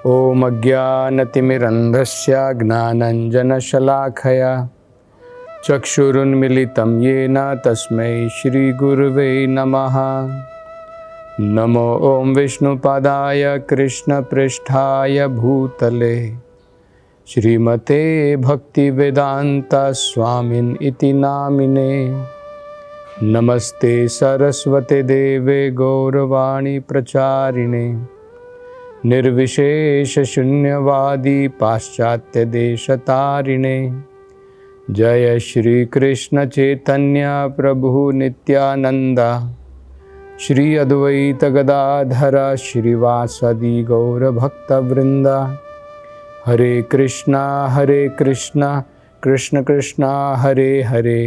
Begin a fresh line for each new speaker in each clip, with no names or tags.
ॐ अज्ञानतिमिरन्धस्य ज्ञानाञ्जनशलाखया चक्षुरुन्मिलितं येन तस्मै श्रीगुरुवे नमः। नमो ॐ विष्णुपादाय कृष्णपृष्ठाय भूतले श्रीमते भक्तिवेदान्त स्वामिन् इति नामिने। नमस्ते सरस्वते देवे गौरवाणी प्रचारिणे निर्विशेष शून्यवादी पाश्चात्य देशतारिणे। जय श्री कृष्ण चैतन्य प्रभु नित्यानंद श्री अद्वैत गदाधर श्रीवासदि गौर भक्तवृंद। हरे कृष्णा कृष्ण कृष्ण हरे हरे,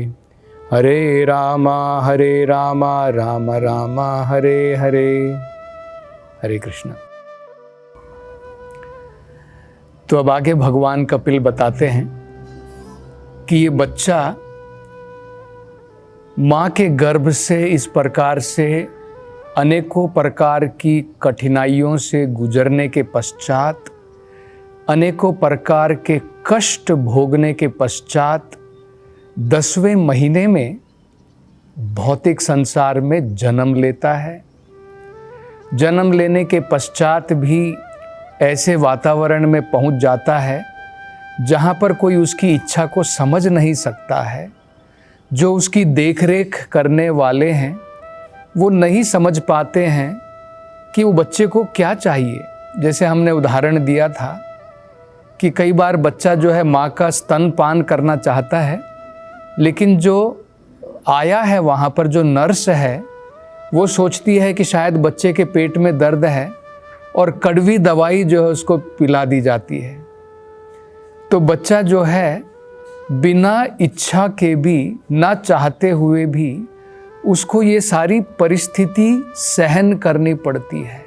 हरे राम राम राम हरे हरे। हरे कृष्ण। तो अब आगे भगवान कपिल बताते हैं कि ये बच्चा माँ के गर्भ से इस प्रकार से अनेकों प्रकार की कठिनाइयों से गुजरने के पश्चात, अनेकों प्रकार के कष्ट भोगने के पश्चात 10वें महीने में भौतिक संसार में जन्म लेता है। जन्म लेने के पश्चात भी ऐसे वातावरण में पहुंच जाता है जहां पर कोई उसकी इच्छा को समझ नहीं सकता है। जो उसकी देखरेख करने वाले हैं वो नहीं समझ पाते हैं कि वो बच्चे को क्या चाहिए। जैसे हमने उदाहरण दिया था कि कई बार बच्चा जो है माँ का स्तनपान करना चाहता है, लेकिन जो आया है वहाँ पर जो नर्स है वो सोचती है कि शायद बच्चे के पेट में दर्द है और कड़वी दवाई जो है उसको पिला दी जाती है। तो बच्चा जो है बिना इच्छा के भी, ना चाहते हुए भी उसको ये सारी परिस्थिति सहन करनी पड़ती है।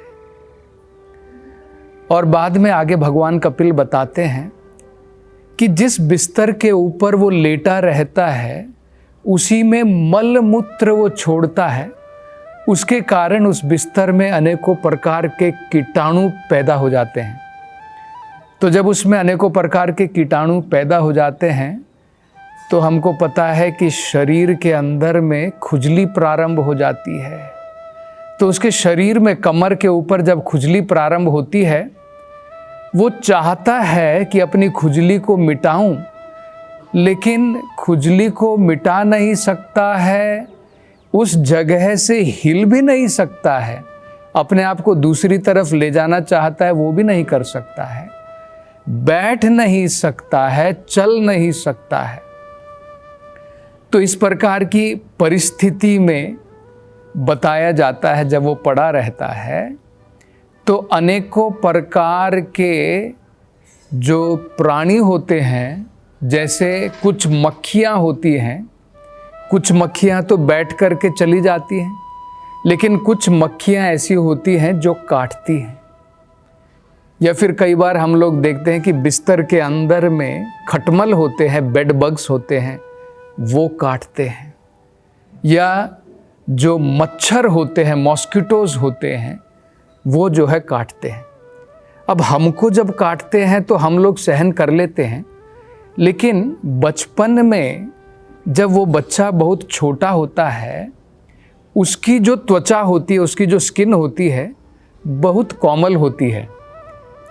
और बाद में आगे भगवान कपिल बताते हैं कि जिस बिस्तर के ऊपर वो लेटा रहता है उसी में मल मूत्र वो छोड़ता है। उसके कारण उस बिस्तर में अनेकों प्रकार के कीटाणु पैदा हो जाते हैं। तो जब उसमें अनेकों प्रकार के कीटाणु पैदा हो जाते हैं तो हमको पता है कि शरीर के अंदर में खुजली प्रारंभ हो जाती है। तो उसके शरीर में कमर के ऊपर जब खुजली प्रारंभ होती है वो चाहता है कि अपनी खुजली को मिटाऊं, लेकिन खुजली को मिटा नहीं सकता है, उस जगह से हिल भी नहीं सकता है, अपने आप को दूसरी तरफ ले जाना चाहता है वो भी नहीं कर सकता है, बैठ नहीं सकता है, चल नहीं सकता है। तो इस प्रकार की परिस्थिति में बताया जाता है जब वो पड़ा रहता है तो अनेकों प्रकार के जो प्राणी होते हैं, जैसे कुछ मक्खियाँ होती हैं, कुछ मक्खियाँ तो बैठ कर के चली जाती हैं, लेकिन कुछ मक्खियाँ ऐसी होती हैं जो काटती हैं। या फिर कई बार हम लोग देखते हैं कि बिस्तर के अंदर में खटमल होते हैं, बेड बग्स होते हैं, वो काटते हैं। या जो मच्छर होते हैं, मॉस्किटोज होते हैं, वो जो है काटते हैं। अब हमको जब काटते हैं तो हम लोग सहन कर लेते हैं, लेकिन बचपन में जब वो बच्चा बहुत छोटा होता है उसकी जो त्वचा होती है, उसकी जो स्किन होती है बहुत कोमल होती है,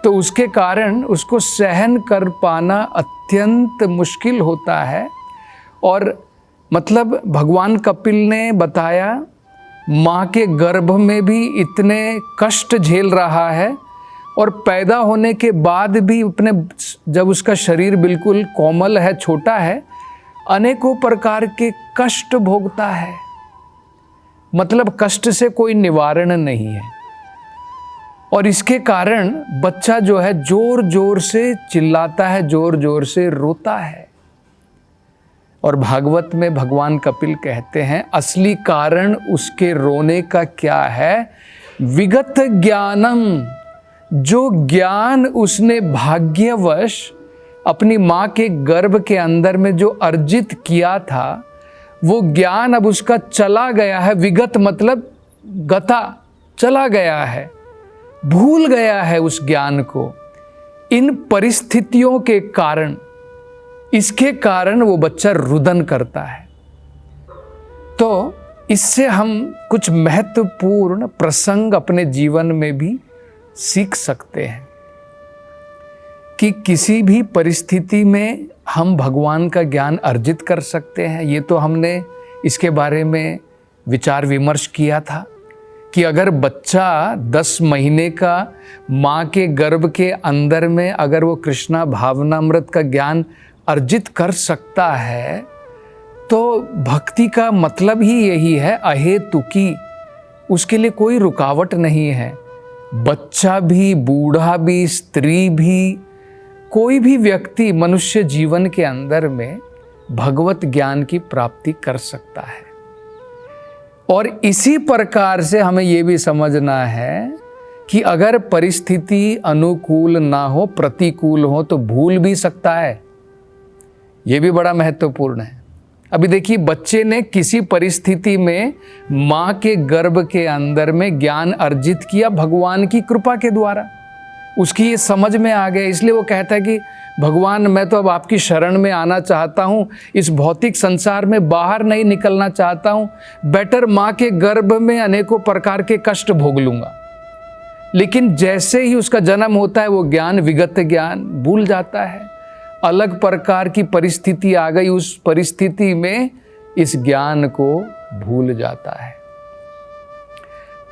तो उसके कारण उसको सहन कर पाना अत्यंत मुश्किल होता है। और मतलब भगवान कपिल ने बताया माँ के गर्भ में भी इतने कष्ट झेल रहा है और पैदा होने के बाद भी अपने, जब उसका शरीर बिल्कुल कोमल है, छोटा है, अनेकों प्रकार के कष्ट भोगता है। मतलब कष्ट से कोई निवारण नहीं है। और इसके कारण बच्चा जो है जोर जोर से चिल्लाता है, जोर जोर से रोता है। और भागवत में भगवान कपिल कहते हैं असली कारण उसके रोने का क्या है? विगत ज्ञानम, जो ज्ञान उसने भाग्यवश अपनी माँ के गर्भ के अंदर में जो अर्जित किया था, वो ज्ञान अब उसका चला गया है। विगत मतलब गता, चला गया है, भूल गया है उस ज्ञान को। इन परिस्थितियों के कारण, इसके कारण वो बच्चा रुदन करता है। तो इससे हम कुछ महत्वपूर्ण प्रसंग अपने जीवन में भी सीख सकते हैं कि किसी भी परिस्थिति में हम भगवान का ज्ञान अर्जित कर सकते हैं। ये तो हमने इसके बारे में विचार विमर्श किया था कि अगर बच्चा 10 महीने का माँ के गर्भ के अंदर में अगर वो कृष्णा भावनामृत का ज्ञान अर्जित कर सकता है, तो भक्ति का मतलब ही यही है, अहेतुकी। उसके लिए कोई रुकावट नहीं है। बच्चा भी, बूढ़ा भी, स्त्री भी, कोई भी व्यक्ति मनुष्य जीवन के अंदर में भगवत ज्ञान की प्राप्ति कर सकता है। और इसी प्रकार से हमें ये भी समझना है कि अगर परिस्थिति अनुकूल ना हो, प्रतिकूल हो, तो भूल भी सकता है। ये भी बड़ा महत्वपूर्ण है। अभी देखिए, बच्चे ने किसी परिस्थिति में माँ के गर्भ के अंदर में ज्ञान अर्जित किया भगवान की कृपा के द्वारा। उसकी ये समझ में आ गया, इसलिए वो कहता है कि भगवान, मैं तो अब आपकी शरण में आना चाहता हूँ, इस भौतिक संसार में बाहर नहीं निकलना चाहता हूँ, बेटर माँ के गर्भ में अनेकों प्रकार के कष्ट भोग लूँगा। लेकिन जैसे ही उसका जन्म होता है, वो ज्ञान, विगत ज्ञान भूल जाता है। अलग प्रकार की परिस्थिति आ गई, उस परिस्थिति में इस ज्ञान को भूल जाता है।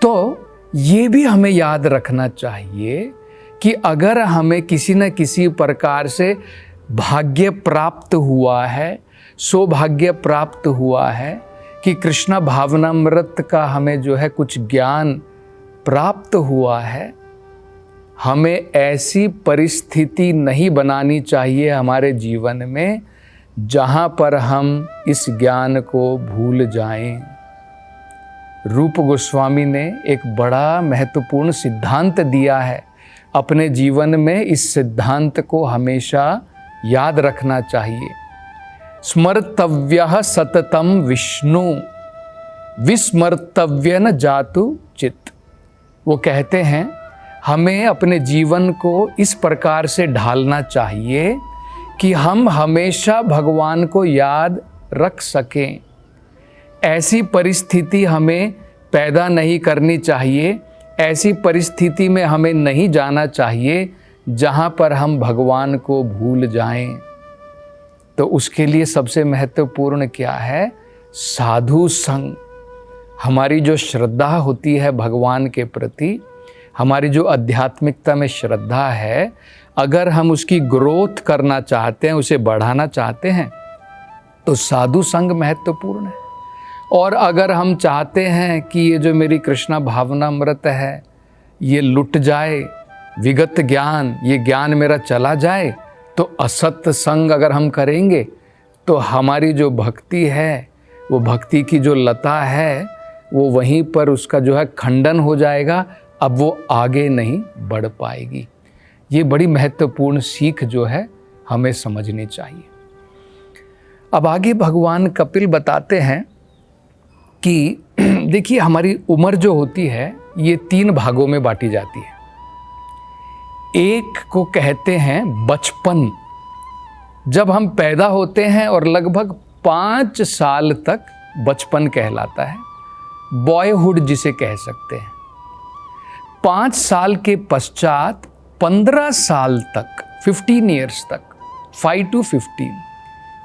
तो ये भी हमें याद रखना चाहिए कि अगर हमें किसी न किसी प्रकार से भाग्य प्राप्त हुआ है, सौभाग्य प्राप्त हुआ है कि कृष्णा भावनामृत का हमें जो है कुछ ज्ञान प्राप्त हुआ है, हमें ऐसी परिस्थिति नहीं बनानी चाहिए हमारे जीवन में जहाँ पर हम इस ज्ञान को भूल जाएं। रूप गोस्वामी ने एक बड़ा महत्वपूर्ण सिद्धांत दिया है। अपने जीवन में इस सिद्धांत को हमेशा याद रखना चाहिए। स्मर्तव्यः सततम विष्णु, विस्मर्तव्य न जातु चित्त। वो कहते हैं हमें अपने जीवन को इस प्रकार से ढालना चाहिए कि हम हमेशा भगवान को याद रख सकें। ऐसी परिस्थिति हमें पैदा नहीं करनी चाहिए, ऐसी परिस्थिति में हमें नहीं जाना चाहिए जहाँ पर हम भगवान को भूल जाएं। तो उसके लिए सबसे महत्वपूर्ण क्या है? साधु संग। हमारी जो श्रद्धा होती है भगवान के प्रति, हमारी जो आध्यात्मिकता में श्रद्धा है, अगर हम उसकी ग्रोथ करना चाहते हैं, उसे बढ़ाना चाहते हैं, तो साधु संग महत्वपूर्ण है। और अगर हम चाहते हैं कि ये जो मेरी कृष्णा भावनामृत है ये लुट जाए, विगत ज्ञान, ये ज्ञान मेरा चला जाए, तो असत संग अगर हम करेंगे तो हमारी जो भक्ति है, वो भक्ति की जो लता है, वो वहीं पर उसका जो है खंडन हो जाएगा। अब वो आगे नहीं बढ़ पाएगी। ये बड़ी महत्वपूर्ण सीख जो है हमें समझनी चाहिए। अब आगे भगवान कपिल बताते हैं कि देखिए, हमारी उम्र जो होती है ये 3 भागों में बांटी जाती है। एक को कहते हैं बचपन, जब हम पैदा होते हैं और लगभग 5 साल तक बचपन कहलाता है, बॉयहुड जिसे कह सकते हैं। 5 साल के पश्चात 15 साल तक, 15 ईयर्स तक, 5 to 15,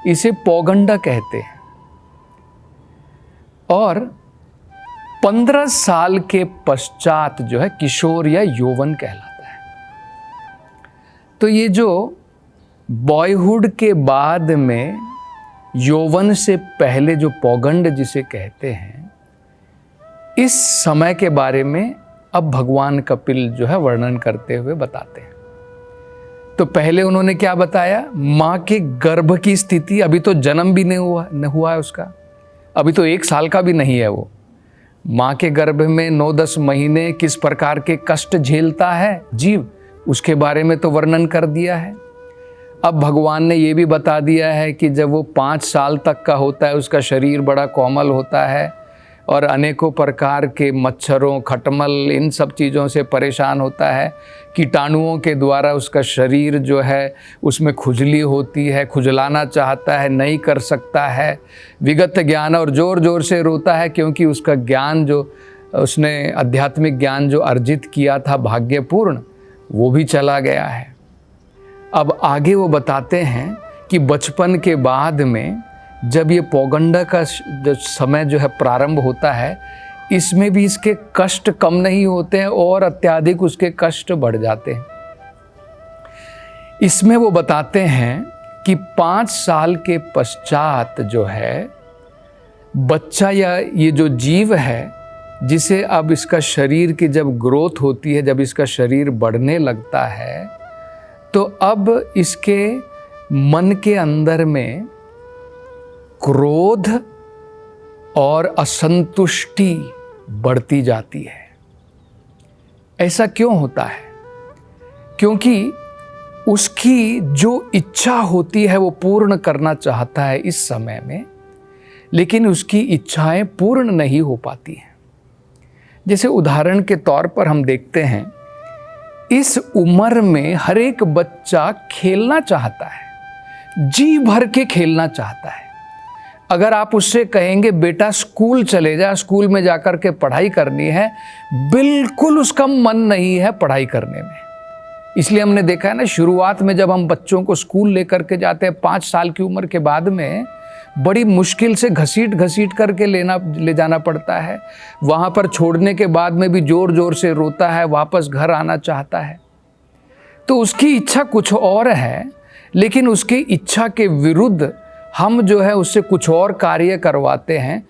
इसे पौगंडा कहते हैं। और 15 साल के पश्चात जो है किशोर या यौवन कहलाता है। तो ये जो बॉयहुड के बाद में यौवन से पहले जो पौगंड जिसे कहते हैं, इस समय के बारे में अब भगवान कपिल जो है वर्णन करते हुए बताते हैं। तो पहले उन्होंने क्या बताया? माँ के गर्भ की स्थिति, अभी तो जन्म भी नहीं हुआ है उसका, अभी तो 1 साल का भी नहीं है वो। माँ के गर्भ में 9-10 महीने किस प्रकार के कष्ट झेलता है जीव, उसके बारे में तो वर्णन कर दिया है। अब भगवान ने ये भी बता दिया है कि जब वो 5 साल तक का होता है, उसका शरीर बड़ा कोमल होता है, और अनेकों प्रकार के मच्छरों, खटमल, इन सब चीज़ों से परेशान होता है। कीटाणुओं के द्वारा उसका शरीर जो है उसमें खुजली होती है, खुजलाना चाहता है, नहीं कर सकता है, विगत ज्ञान, और ज़ोर ज़ोर से रोता है क्योंकि उसका ज्ञान जो उसने आध्यात्मिक ज्ञान जो अर्जित किया था भाग्यपूर्ण, वो भी चला गया है। अब आगे वो बताते हैं कि बचपन के बाद में जब ये पौगंडा का जो समय जो है प्रारंभ होता है, इसमें भी इसके कष्ट कम नहीं होते हैं और अत्यधिक उसके कष्ट बढ़ जाते हैं। इसमें वो बताते हैं कि 5 साल के पश्चात जो है बच्चा या ये जो जीव है, जिसे अब इसका शरीर की जब ग्रोथ होती है, जब इसका शरीर बढ़ने लगता है, तो अब इसके मन के अंदर में क्रोध और असंतुष्टि बढ़ती जाती है। ऐसा क्यों होता है? क्योंकि उसकी जो इच्छा होती है वो पूर्ण करना चाहता है इस समय में, लेकिन उसकी इच्छाएं पूर्ण नहीं हो पाती हैं। जैसे उदाहरण के तौर पर हम देखते हैं, इस उम्र में हर एक बच्चा खेलना चाहता है, जी भर के खेलना चाहता है। अगर आप उससे कहेंगे बेटा स्कूल चले जा, स्कूल में जाकर के पढ़ाई करनी है, बिल्कुल उसका मन नहीं है पढ़ाई करने में। इसलिए हमने देखा है ना, शुरुआत में जब हम बच्चों को स्कूल लेकर के जाते हैं 5 साल की उम्र के बाद में, बड़ी मुश्किल से घसीट करके ले जाना पड़ता है। वहाँ पर छोड़ने के बाद में भी ज़ोर ज़ोर से रोता है, वापस घर आना चाहता है। तो उसकी इच्छा कुछ और है, लेकिन उसकी इच्छा के विरुद्ध हम जो है उससे कुछ और कार्य करवाते हैं।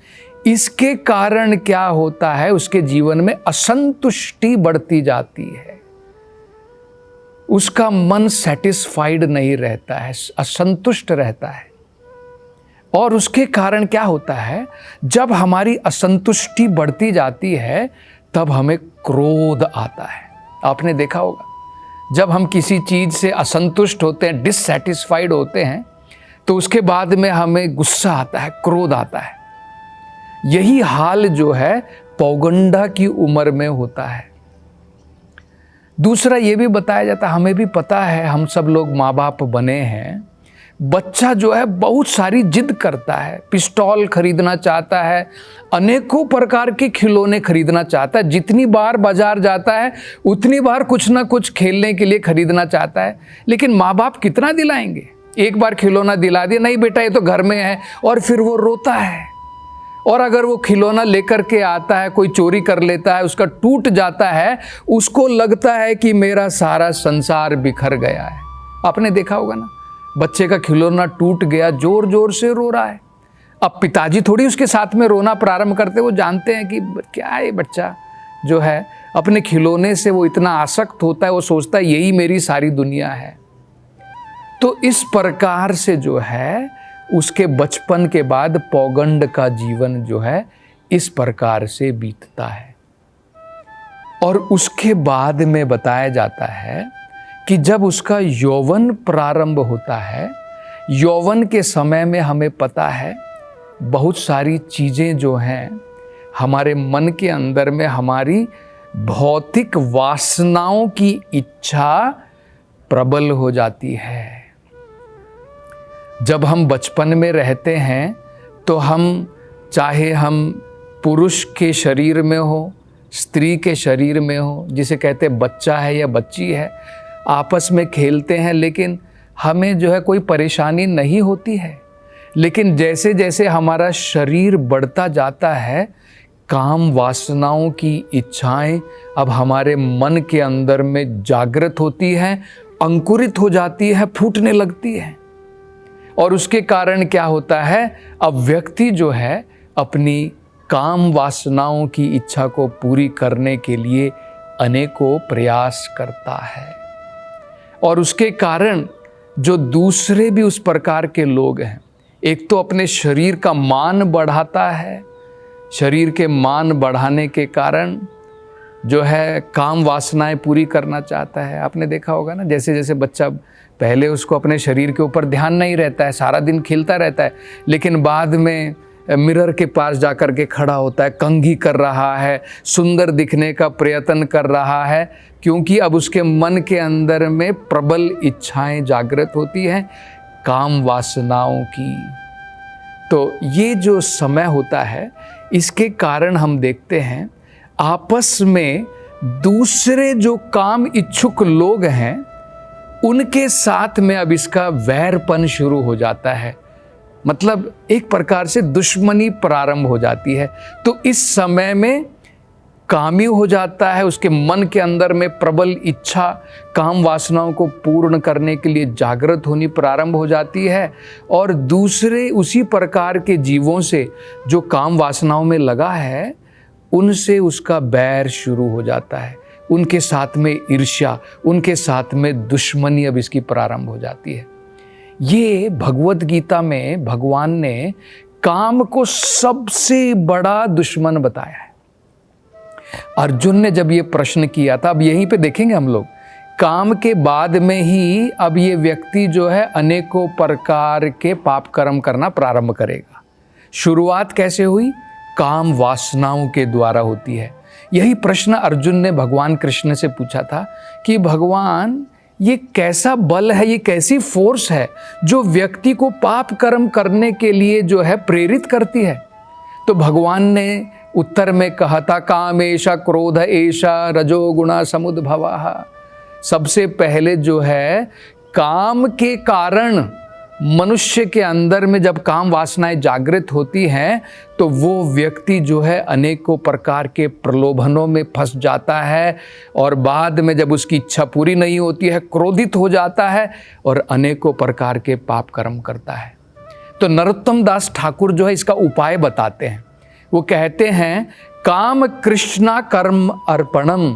इसके कारण क्या होता है, उसके जीवन में असंतुष्टि बढ़ती जाती है, उसका मन सेटिस्फाइड नहीं रहता है, असंतुष्ट रहता है। और उसके कारण क्या होता है, जब हमारी असंतुष्टि बढ़ती जाती है तब हमें क्रोध आता है। आपने देखा होगा, जब हम किसी चीज़ से असंतुष्ट होते हैं, डिससैटिस्फाइड होते हैं, तो उसके बाद में हमें गुस्सा आता है, क्रोध आता है। यही हाल जो है पौगंडा की उम्र में होता है। दूसरा ये भी बताया जाता है, हमें भी पता है, हम सब लोग माँ बाप बने हैं, बच्चा जो है बहुत सारी जिद करता है, पिस्तौल खरीदना चाहता है, अनेकों प्रकार के खिलौने खरीदना चाहता है। जितनी बार बाजार जाता है उतनी बार कुछ ना कुछ खेलने के लिए खरीदना चाहता है, लेकिन माँ बाप कितना दिलाएंगे? एक बार खिलौना दिला दिया, नहीं बेटा ये तो घर में है, और फिर वो रोता है। और अगर वो खिलौना लेकर के आता है, कोई चोरी कर लेता है, उसका टूट जाता है, उसको लगता है कि मेरा सारा संसार बिखर गया है। आपने देखा होगा ना, बच्चे का खिलौना टूट गया, जोर जोर से रो रहा है। अब पिताजी थोड़ी उसके साथ में रोना प्रारंभ करते, वो जानते हैं कि क्या है बच्चा जो है अपने खिलौने से वो इतना आसक्त होता है, वो सोचता है यही मेरी सारी दुनिया है। तो इस प्रकार से जो है उसके बचपन के बाद पौगंड का जीवन जो है इस प्रकार से बीतता है। और उसके बाद में बताया जाता है कि जब उसका यौवन प्रारंभ होता है, यौवन के समय में हमें पता है बहुत सारी चीज़ें जो हैं हमारे मन के अंदर में, हमारी भौतिक वासनाओं की इच्छा प्रबल हो जाती है। जब हम बचपन में रहते हैं तो हम, चाहे हम पुरुष के शरीर में हो, स्त्री के शरीर में हो, जिसे कहते बच्चा है या बच्ची है, आपस में खेलते हैं, लेकिन हमें जो है कोई परेशानी नहीं होती है। लेकिन जैसे जैसे हमारा शरीर बढ़ता जाता है, काम वासनाओं की इच्छाएं अब हमारे मन के अंदर में जागृत होती हैं, अंकुरित हो जाती है, फूटने लगती है। और उसके कारण क्या होता है, अब व्यक्ति जो है अपनी काम वासनाओं की इच्छा को पूरी करने के लिए अनेकों प्रयास करता है। और उसके कारण जो दूसरे भी उस प्रकार के लोग हैं, एक तो अपने शरीर का मान बढ़ाता है, शरीर के मान बढ़ाने के कारण जो है काम वासनाएं पूरी करना चाहता है। आपने देखा होगा ना, जैसे जैसे बच्चा, पहले उसको अपने शरीर के ऊपर ध्यान नहीं रहता है, सारा दिन खेलता रहता है, लेकिन बाद में मिरर के पास जाकर के खड़ा होता है, कंघी कर रहा है, सुंदर दिखने का प्रयत्न कर रहा है, क्योंकि अब उसके मन के अंदर में प्रबल इच्छाएं जागृत होती हैं काम वासनाओं की। तो ये जो समय होता है, इसके कारण हम देखते हैं आपस में दूसरे जो काम इच्छुक लोग हैं उनके साथ में अब इसका वैरपन शुरू हो जाता है, मतलब एक प्रकार से दुश्मनी प्रारंभ हो जाती है। तो इस समय में कामी हो जाता है, उसके मन के अंदर में प्रबल इच्छा काम वासनाओं को पूर्ण करने के लिए जागृत होनी प्रारंभ हो जाती है, और दूसरे उसी प्रकार के जीवों से जो काम वासनाओं में लगा है उनसे उसका बैर शुरू हो जाता है, उनके साथ में ईर्ष्या, उनके साथ में दुश्मनी अब इसकी प्रारंभ हो जाती है। ये भगवत गीता में भगवान ने काम को सबसे बड़ा दुश्मन बताया है। अर्जुन ने जब ये प्रश्न किया था, अब यहीं पे देखेंगे हम लोग, काम के बाद में ही अब ये व्यक्ति जो है अनेकों प्रकार के पाप कर्म करना प्रारंभ करेगा। शुरुआत कैसे हुई? काम वासनाओं के द्वारा होती है। यही प्रश्न अर्जुन ने भगवान कृष्ण से पूछा था कि भगवान ये कैसा बल है, ये कैसी फोर्स है जो व्यक्ति को पाप कर्म करने के लिए जो है प्रेरित करती है? तो भगवान ने उत्तर में कहा था, काम एषा क्रोध एषा रजोगुणा समुद्भवः। सबसे पहले जो है काम के कारण मनुष्य के अंदर में जब काम वासनाएं जागृत होती हैं तो वो व्यक्ति जो है अनेकों प्रकार के प्रलोभनों में फंस जाता है, और बाद में जब उसकी इच्छा पूरी नहीं होती है क्रोधित हो जाता है और अनेकों प्रकार के पाप कर्म करता है। तो नरोत्तम दास ठाकुर जो है इसका उपाय बताते हैं। वो कहते हैं, काम कृष्णा कर्म अर्पणम।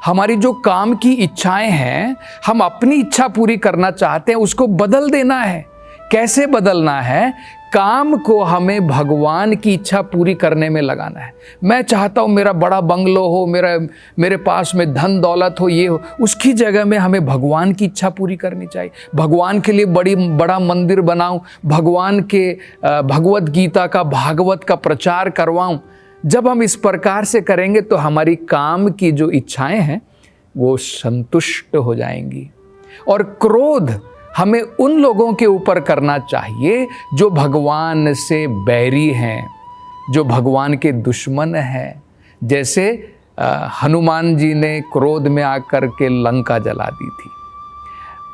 हमारी जो काम की इच्छाएं हैं, हम अपनी इच्छा पूरी करना चाहते हैं, उसको बदल देना है। कैसे बदलना है? काम को हमें भगवान की इच्छा पूरी करने में लगाना है। मैं चाहता हूँ मेरा बड़ा बंगलो हो, मेरे पास में धन दौलत हो, ये हो, उसकी जगह में हमें भगवान की इच्छा पूरी करनी चाहिए। भगवान के लिए बड़ा मंदिर बनाऊं, भगवान के भगवत गीता का, भागवत का प्रचार करवाऊं। जब हम इस प्रकार से करेंगे तो हमारी काम की जो इच्छाएं हैं वो संतुष्ट हो जाएंगी। और क्रोध हमें उन लोगों के ऊपर करना चाहिए जो भगवान से बैरी हैं, जो भगवान के दुश्मन हैं। जैसे हनुमान जी ने क्रोध में आकर के लंका जला दी थी।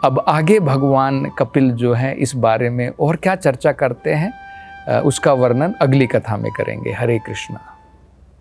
अब आगे भगवान कपिल जो है इस बारे में और क्या चर्चा करते हैं, उसका वर्णन अगली कथा में करेंगे। हरे कृष्णा।